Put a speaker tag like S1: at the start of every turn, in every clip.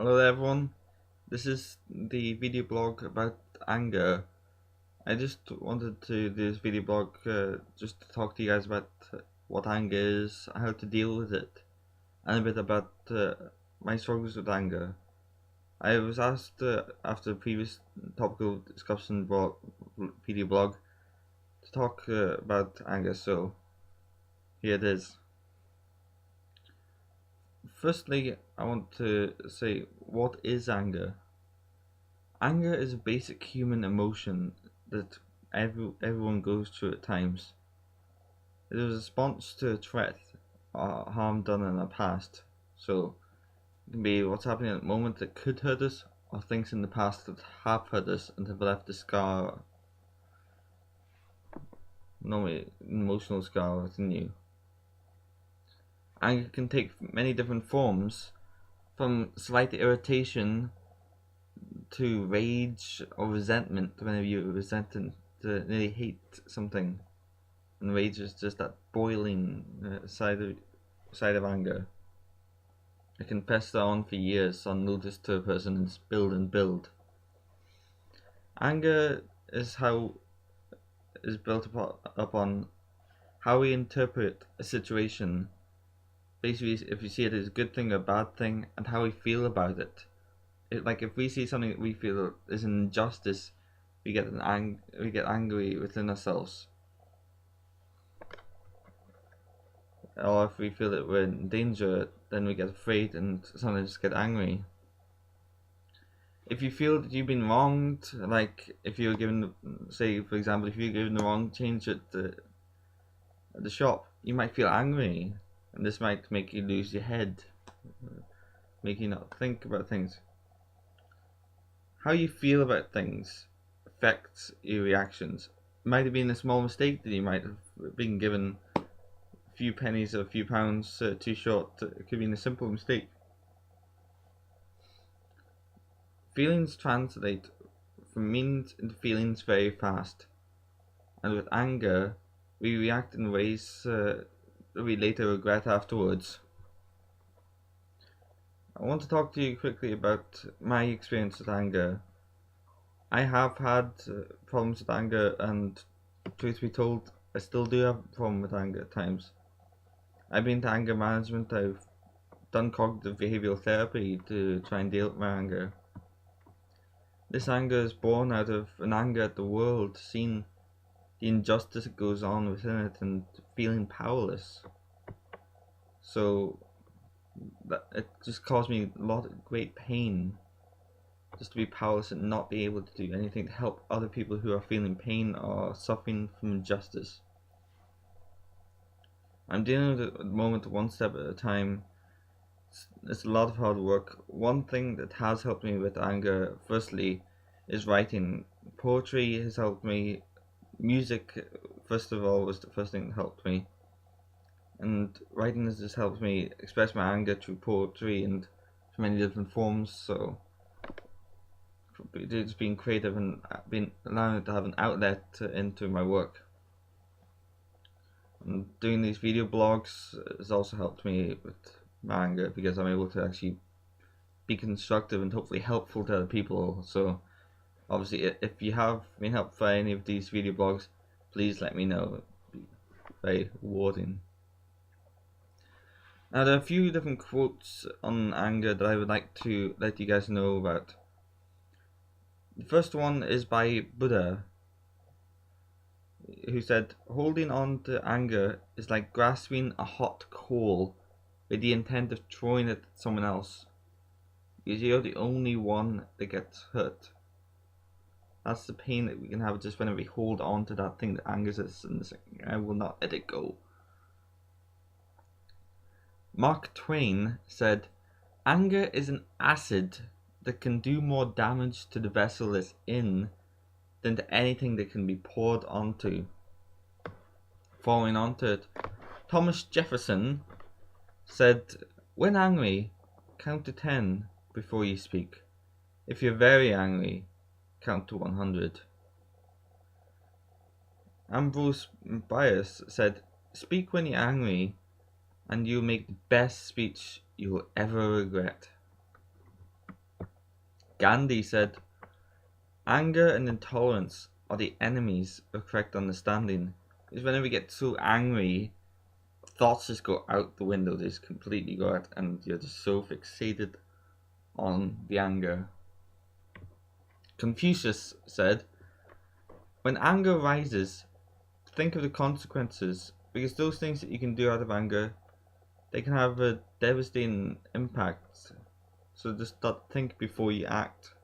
S1: Hello everyone, this is the video blog about anger. I just wanted to do this video blog just to talk to you guys about what anger is, how to deal with it, and a bit about my struggles with anger. I was asked after a previous topical discussion video blog to talk about anger, so here it is. Firstly, I want to say, what is anger? Anger is a basic human emotion that everyone goes through at times. It is a response to a threat or harm done in the past. So it can be what's happening at the moment that could hurt us, or things in the past that have hurt us and have left a scar, normally an emotional scar within you. Anger can take many different forms, from slight irritation to rage or resentment whenever you resent and nearly hate something. And rage is just that boiling side of anger. It can fester on for years unnoticed to a person and build and build. Anger is built upon how we interpret a situation. Basically, if you see it as a good thing or a bad thing, and how we feel about it. Like if we see something that we feel is an injustice, we get angry within ourselves. Or if we feel that we're in danger, then we get afraid and sometimes get angry. If you feel that you've been wronged, like if you're given, say for example, if you're given the wrong change at the shop, you might feel angry, and this might make you lose your head, make you not think about things. How you feel about things affects your reactions. It might have been a small mistake that you might have been given few pennies or a few pounds too short. It could be a simple mistake. Feelings translate from meanings into feelings very fast, and with anger, we react in ways that we later regret afterwards. I want to talk to you quickly about my experience with anger. I have had problems with anger, and truth be told, I still do have a problem with anger at times. I've been to anger management, I've done cognitive behavioral therapy to try and deal with my anger. This anger is born out of an anger at the world, seeing the injustice that goes on within it and feeling powerless. So that it just caused me a lot of great pain, just to be powerless and not be able to do anything to help other people who are feeling pain or suffering from injustice. I'm dealing with it at the moment one step at a time. It's a lot of hard work. One thing that has helped me with anger, firstly, is writing. Poetry has helped me. Music, first of all, was the first thing that helped me. And writing has just helped me express my anger through poetry and many different forms. So, just being creative and allowing it to have an outlet into my work. And doing these video blogs has also helped me with my anger, because I'm able to actually be constructive and hopefully helpful to other people. So obviously, if you have been helped by any of these video blogs, please let me know. It'd be very rewarding. Now, there are a few different quotes on anger that I would like to let you guys know about. The first one is by Buddha, who said, "Holding on to anger is like grasping a hot coal with the intent of throwing it at someone else, because you're the only one that gets hurt." That's the pain that we can have just whenever we hold on to that thing that angers us and say, I will not let it go. Mark Twain said, "Anger is an acid that can do more damage to the vessel it's in than to anything that can be poured onto." Following onto it, Thomas Jefferson said, "When angry, count to 10 before you speak. If you're very angry, count to 100. Ambrose Bierce said, "Speak when you're angry, and you'll make the best speech you'll ever regret." Gandhi said, "Anger and intolerance are the enemies of correct understanding." Because whenever we get so angry, thoughts just go out the window, they just completely go out, and you're just so fixated on the anger. Confucius said, "When anger rises, think of the consequences, because those things that you can do out of anger, they can have a devastating impact. So just think before you act."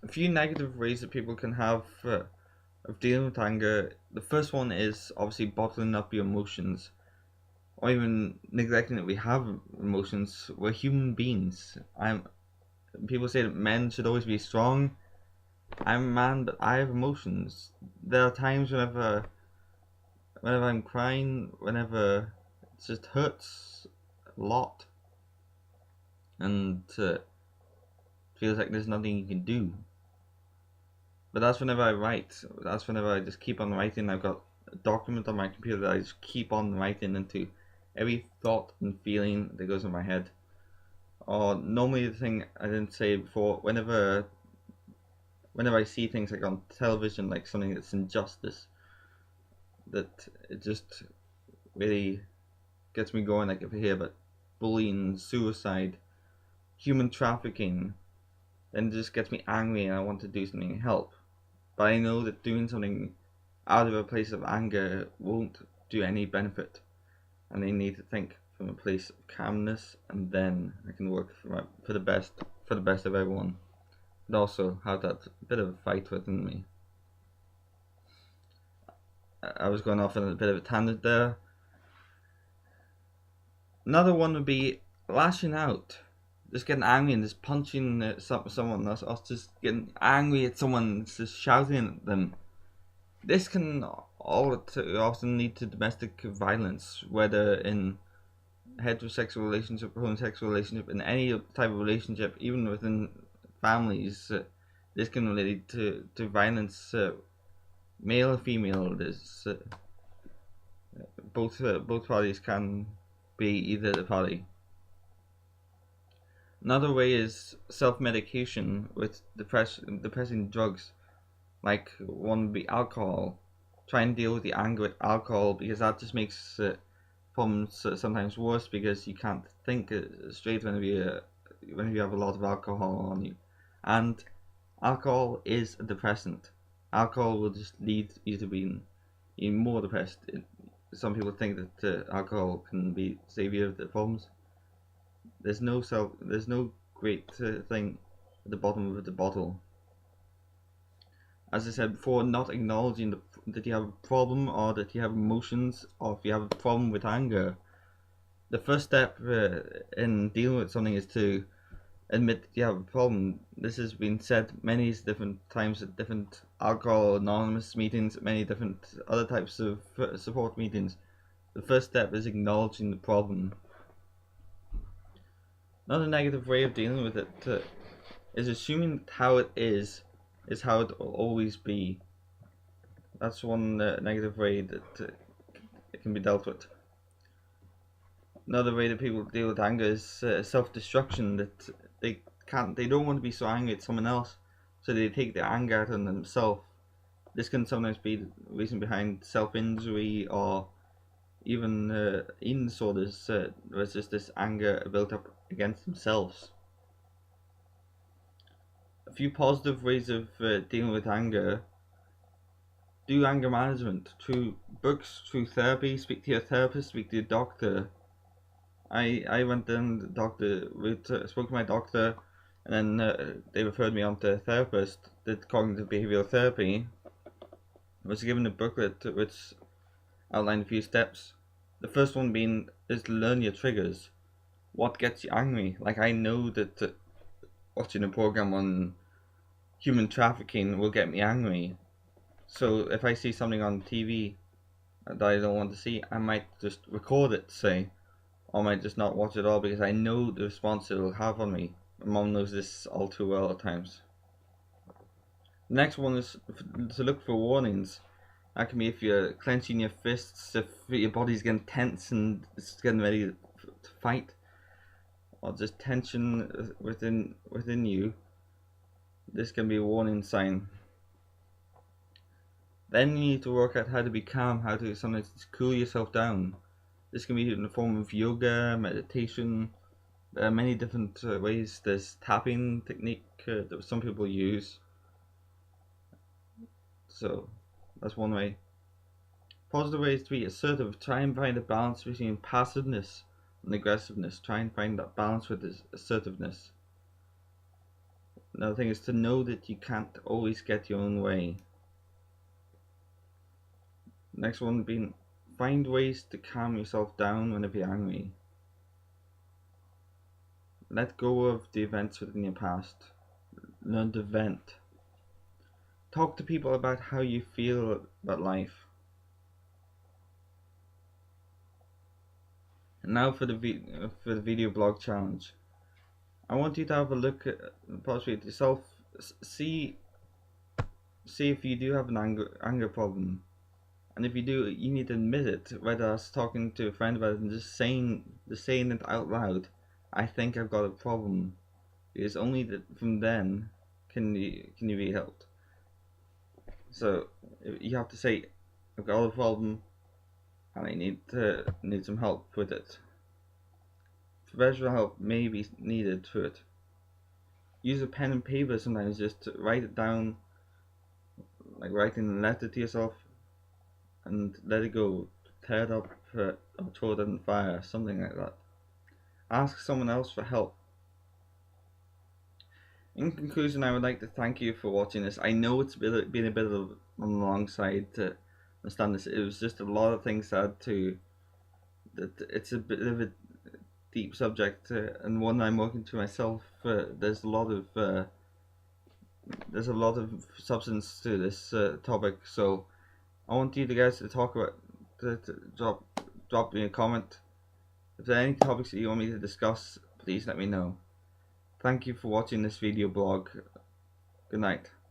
S1: A few negative ways that people can have of dealing with anger. The first one is obviously bottling up your emotions, or even neglecting that we have emotions. We're human beings. People say that men should always be strong. I'm a man, but I have emotions. There are times whenever I'm crying, whenever it just hurts a lot, and feels like there's nothing you can do. But that's whenever I write. That's whenever I just keep on writing. I've got a document on my computer that I just keep on writing into every thought and feeling that goes in my head. Or normally the thing I didn't say before, whenever I see things like on television, like something that's injustice, that it just really gets me going. Like if I hear about bullying, suicide, human trafficking, then it just gets me angry and I want to do something to help. But I know that doing something out of a place of anger won't do any benefit, and I need to think from a place of calmness, and then I can work for the best of everyone. But also have that bit of a fight within me. I was going off on a bit of a tangent there. Another one would be lashing out, just getting angry and just punching someone else, or just getting angry at someone, just shouting at them. This can all too often lead to domestic violence, whether in heterosexual relationship, homosexual relationship, in any type of relationship, even within families. This can lead to violence, male or female. There's both parties can be either the party. Another way is self-medication with depressing drugs. Like one would be alcohol. Try and deal with the anger with alcohol, because that just makes problems sometimes worse, because you can't think straight whenever you have a lot of alcohol on you. And alcohol is a depressant. Alcohol will just lead you to being even more depressed. Some people think that alcohol can be savior of the problems. There's no great thing at the bottom of the bottle. As I said before, not acknowledging that you have a problem, or that you have emotions, or if you have a problem with anger. The first step in dealing with something is to admit that you have a problem. This has been said many different times at different Alcohol Anonymous meetings, many different other types of support meetings. The first step is acknowledging the problem. Another negative way of dealing with it is assuming that how it is how it will always be. That's one negative way that it can be dealt with. Another way that people deal with anger is self-destruction. That they don't want to be so angry at someone else, so they take their anger out on themselves. This can sometimes be the reason behind self-injury, or even eating disorders. There's just this anger built up against themselves. A few positive ways of dealing with anger. Do anger management through books, through therapy. Speak to your therapist, speak to your doctor. I went in, the doctor, spoke to my doctor, and then they referred me on to a therapist, did cognitive behavioral therapy. I was given a booklet which outlined a few steps. The first one being is to learn your triggers. What gets you angry? Like, I know that watching a program on human trafficking will get me angry. So if I see something on TV that I don't want to see, I might just record it, say, or I might just not watch it at all, because I know the response it will have on me. My mom knows this all too well at times. The next one is to look for warnings. That can be if you're clenching your fists, if your body's getting tense and it's getting ready to fight. or just tension within you, this can be a warning sign. Then you need to work out how to be calm, how to sometimes cool yourself down. This can be in the form of yoga, meditation. There are many different ways. There's tapping technique that some people use. So that's one way. Positive ways to be assertive. Try and find a balance between passiveness and aggressiveness. Try and find that balance with this assertiveness. Another thing is to know that you can't always get your own way. Next one being, find ways to calm yourself down whenever you're angry. Let go of the events within your past. Learn to vent. Talk to people about how you feel about life. And now for the video blog challenge. I want you to have a look at possibly at yourself. See if you do have an anger problem, and if you do, you need to admit it. Whether that's talking to a friend about it and just saying it out loud. I think I've got a problem, because only from then can you be helped. So you have to say, I've got a problem, and I need some help with it. Professional help may be needed for it. Use a pen and paper sometimes, just to write it down, like writing a letter to yourself, and let it go. Tear it up or throw it in the fire, something like that. Ask someone else for help. In conclusion, I would like to thank you for watching this. I know it's been a bit of on the long side to understand this. It was just a lot of things to add to that. It's a bit of a deep subject and one I'm working to myself. There's a lot of substance to this topic, so I want you guys to talk about, to drop me a comment. If there are any topics that you want me to discuss, please let me know. Thank you for watching this video blog. Good night.